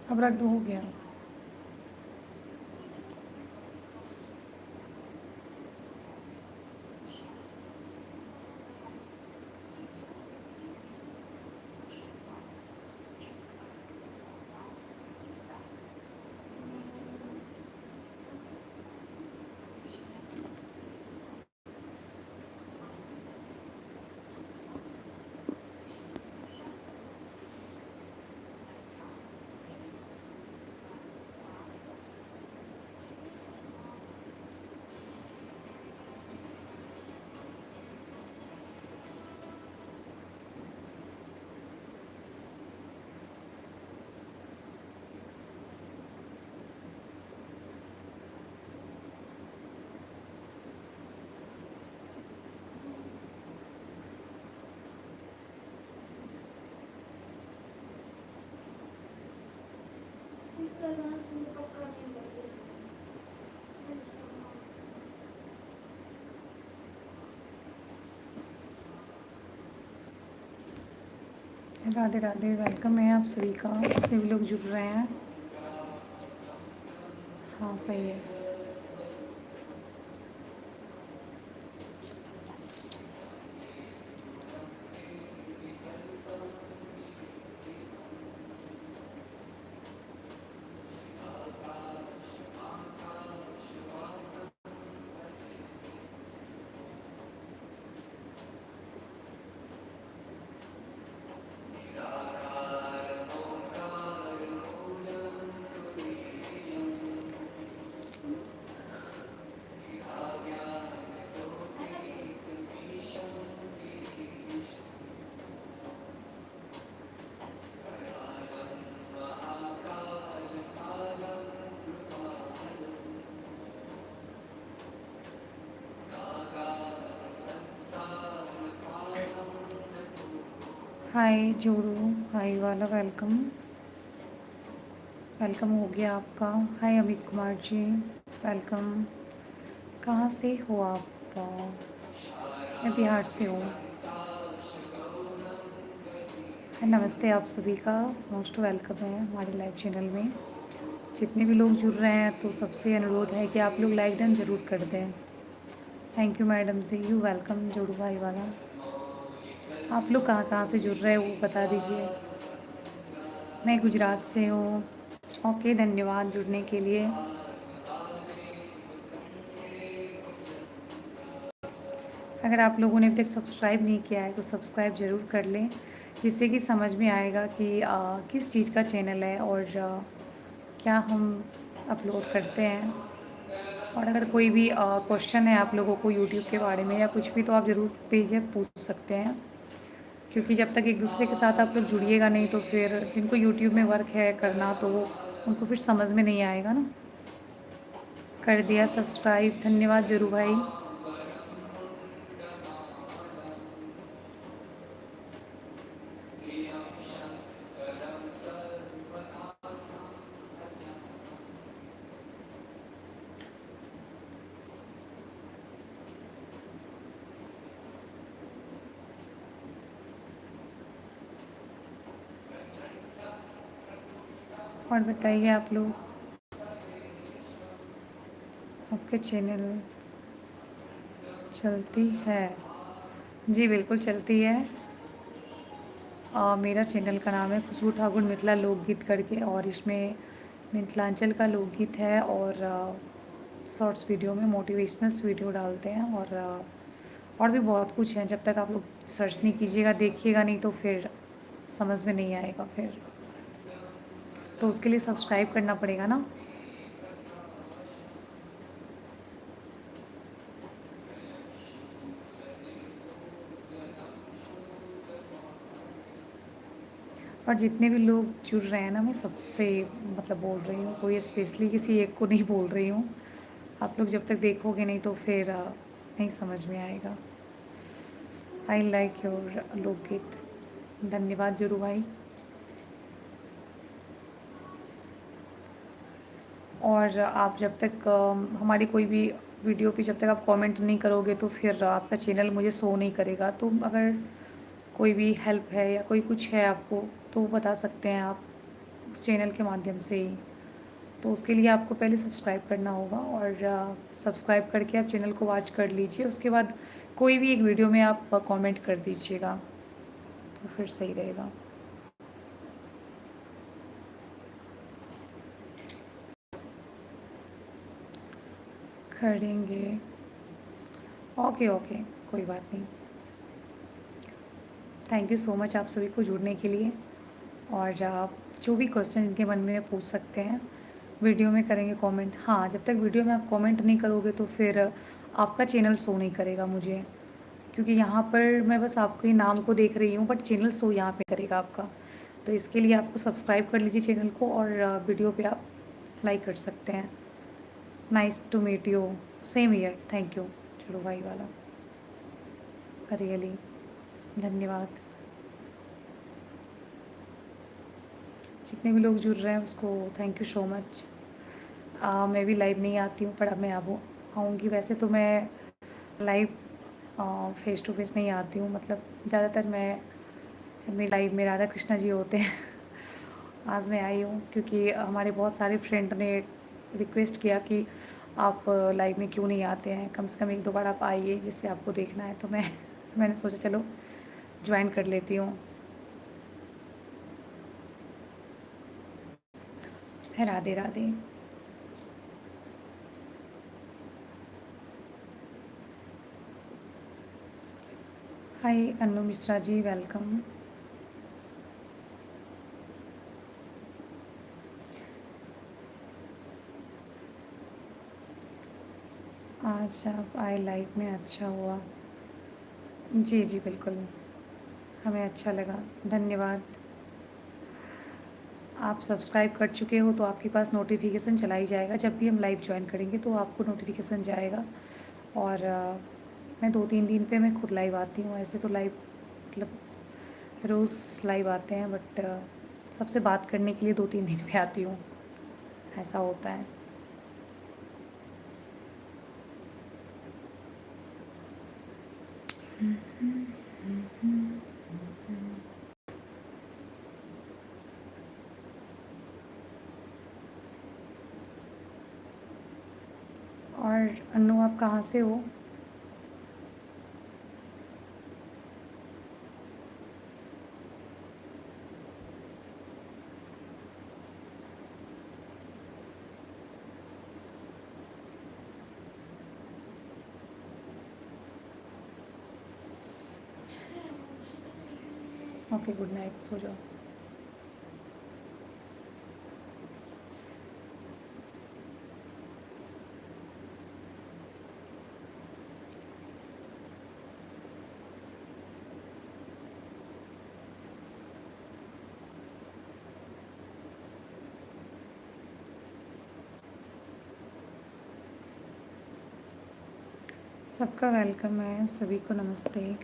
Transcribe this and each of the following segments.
अब रख दो, हो गया। राधे राधे, वेलकम है आप सभी का। जितने भी लोग जुड़ रहे हैं। हाँ सही है। हाय जोड़ू, हाय वाला वेलकम। वेलकम हो गया आपका। हाय अमित कुमार जी, वेलकम। कहाँ से हो आप? मैं बिहार से हूँ। नमस्ते आप सभी का, मोस्ट वेलकम है हमारे लाइव चैनल में। जितने भी लोग जुड़ रहे हैं तो सबसे अनुरोध है कि आप लोग लाइक डन ज़रूर कर दें। थैंक यू मैडम जी, यू वेलकम जोड़ू भाई वाला। आप लोग कहाँ कहाँ से जुड़ रहे हो वो बता दीजिए। मैं गुजरात से हूँ। ओके, धन्यवाद जुड़ने के लिए। अगर आप लोगों ने अभी तक सब्सक्राइब नहीं किया है तो सब्सक्राइब ज़रूर कर लें, जिससे कि समझ में आएगा कि किस चीज़ का चैनल है और क्या हम अपलोड करते हैं। और अगर कोई भी क्वेश्चन है आप लोगों को यूट्यूब के बारे में या कुछ भी, तो आप ज़रूर बेझिझक पूछ सकते हैं। क्योंकि जब तक एक दूसरे के साथ आप लोग जुड़िएगा नहीं तो फिर जिनको यूट्यूब में वर्क है करना, तो उनको फिर समझ में नहीं आएगा ना। कर दिया सब्सक्राइब, धन्यवाद जरूर भाई। और बताइए आप लोग, आपके चैनल चलती है? जी बिल्कुल चलती है। मेरा चैनल का नाम है खुशबू ठाकुर मिथिला लोकगीत करके, और इसमें मिथिलांचल का लोकगीत है और शॉर्ट्स वीडियो में मोटिवेशनल्स वीडियो डालते हैं, और भी बहुत कुछ है। जब तक आप लोग सर्च नहीं कीजिएगा, देखिएगा नहीं, तो फिर समझ में नहीं आएगा फिर। तो उसके लिए सब्सक्राइब करना पड़ेगा ना। और जितने भी लोग जुड़ रहे हैं ना, मैं सबसे मतलब बोल रही हूँ, कोई स्पेशली किसी एक को नहीं बोल रही हूँ। आप लोग जब तक देखोगे नहीं तो फिर नहीं समझ में आएगा। आई लाइक योर लोकगीत, धन्यवाद जरूर भाई। और आप जब तक हमारी कोई भी वीडियो पे जब तक आप कमेंट नहीं करोगे तो फिर आपका चैनल मुझे शो नहीं करेगा। तो अगर कोई भी हेल्प है या कोई कुछ है आपको, तो बता सकते हैं आप। उस चैनल के माध्यम से ही। तो उसके लिए आपको पहले सब्सक्राइब करना होगा और सब्सक्राइब करके आप चैनल को वॉच कर लीजिए। उसके बाद कोई भी एक वीडियो में आप कमेंट कर दीजिएगा, तो फिर सही रहेगा। करेंगे। ओके ओके, कोई बात नहीं। थैंक यू सो मच आप सभी को जुड़ने के लिए। और आप जो भी क्वेश्चन इनके मन में पूछ सकते हैं, वीडियो में करेंगे कमेंट। हाँ, जब तक वीडियो में आप कमेंट नहीं करोगे तो फिर आपका चैनल शो नहीं करेगा मुझे, क्योंकि यहाँ पर मैं बस आपके नाम को देख रही हूँ बट चैनल शो यहाँ पे करेगा आपका। तो इसके लिए आपको सब्सक्राइब कर लीजिए चैनल को, और वीडियो पे आप लाइक कर सकते हैं। Nice to meet you. Same year. Thank you. चलो भाई वाला, रियली धन्यवाद। जितने भी लोग जुड़ रहे हैं उसको थैंक यू सो मच। मैं भी लाइव नहीं आती हूँ, पर अब मैं अब आऊँगी। वैसे तो मैं लाइव फेस टू फेस नहीं आती हूँ, मतलब ज़्यादातर मैं मेरी लाइव में राधा कृष्णा जी होते हैं। आज मैं आई हूँ क्योंकि हमारे बहुत सारे फ्रेंड ने रिक्वेस्ट किया कि आप लाइव में क्यों नहीं आते हैं, कम से कम एक दो बार आप आइए जिससे आपको देखना है। तो मैंने सोचा चलो ज्वाइन कर लेती हूँ। राधे राधे। हाय अनु मिश्रा जी, वेलकम। आज आप आए लाइव में, अच्छा हुआ। जी जी बिल्कुल, हमें अच्छा लगा, धन्यवाद। आप सब्सक्राइब कर चुके हो तो आपके पास नोटिफिकेशन चला ही जाएगा, जब भी हम लाइव ज्वाइन करेंगे तो आपको नोटिफिकेशन जाएगा। और मैं 2-3 दिन पे मैं खुद लाइव आती हूँ। ऐसे तो लाइव मतलब रोज़ लाइव आते हैं, बट सबसे बात करने के लिए 2-3 दिन पे आती हूँ, ऐसा होता है। और अनु आप कहाँ से हो? ओके, गुड नाइट, सो जाओ। सबका वेलकम है, सभी को नमस्ते।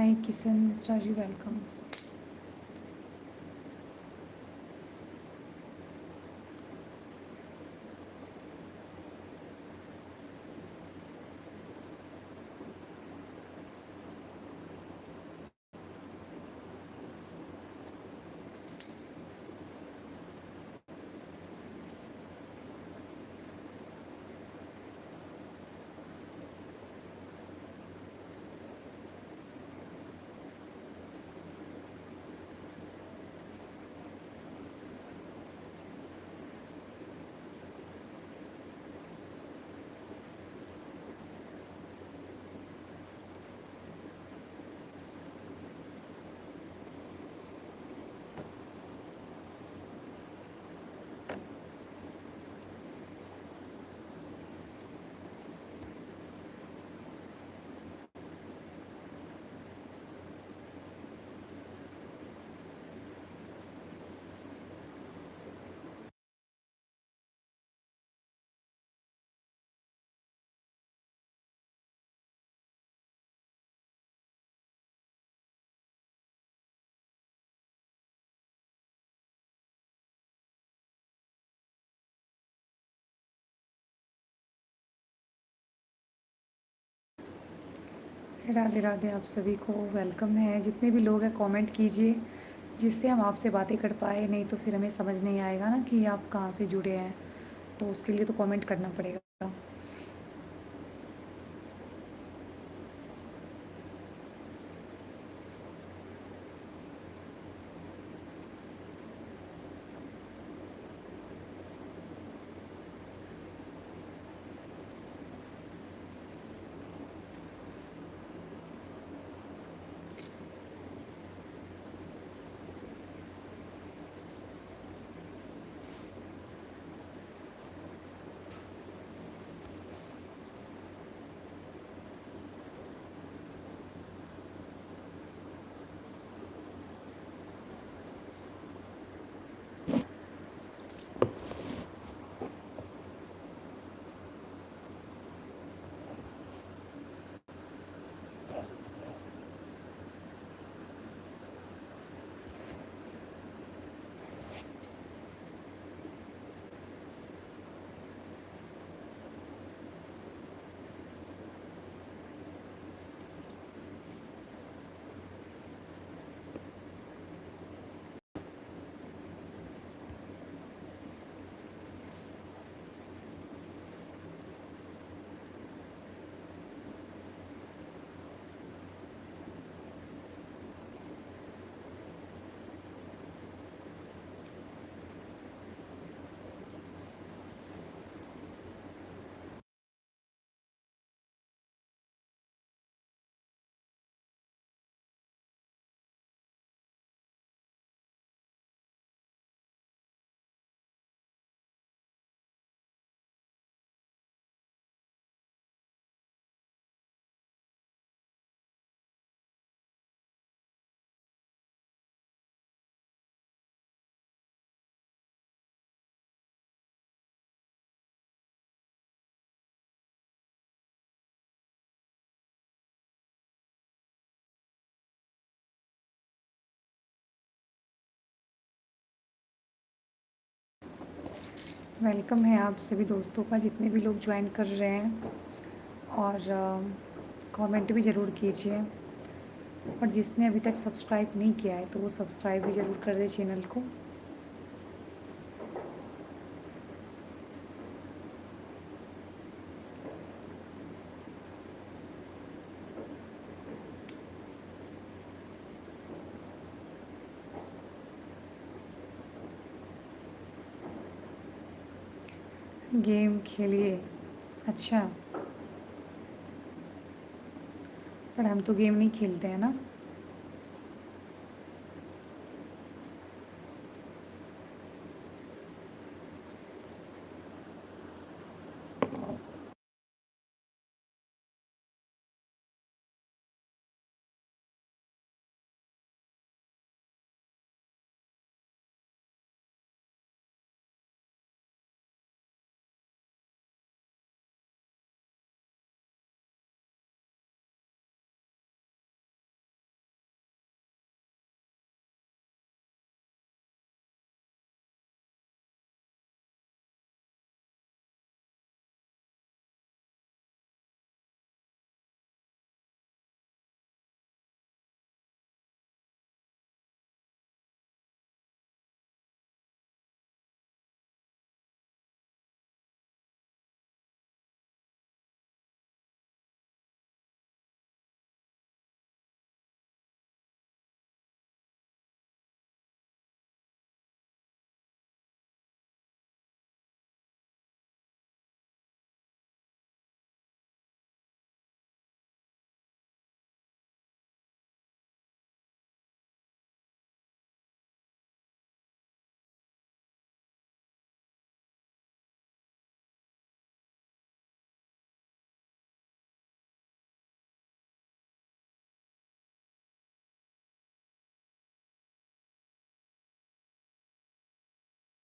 हाय किशन मिस्टर जी, वेलकम। राधे राधे, आप सभी को वेलकम है। जितने भी लोग हैं कमेंट कीजिए, जिससे हम आपसे बातें कर पाए, नहीं तो फिर हमें समझ नहीं आएगा ना कि आप कहाँ से जुड़े हैं। तो उसके लिए तो कमेंट करना पड़ेगा। वेलकम है आप सभी दोस्तों का, जितने भी लोग ज्वाइन कर रहे हैं। और कमेंट भी ज़रूर कीजिए। और जिसने अभी तक सब्सक्राइब नहीं किया है तो वो सब्सक्राइब भी ज़रूर कर दे चैनल को। गेम खेलिए। अच्छा, पर हम तो गेम नहीं खेलते हैं ना।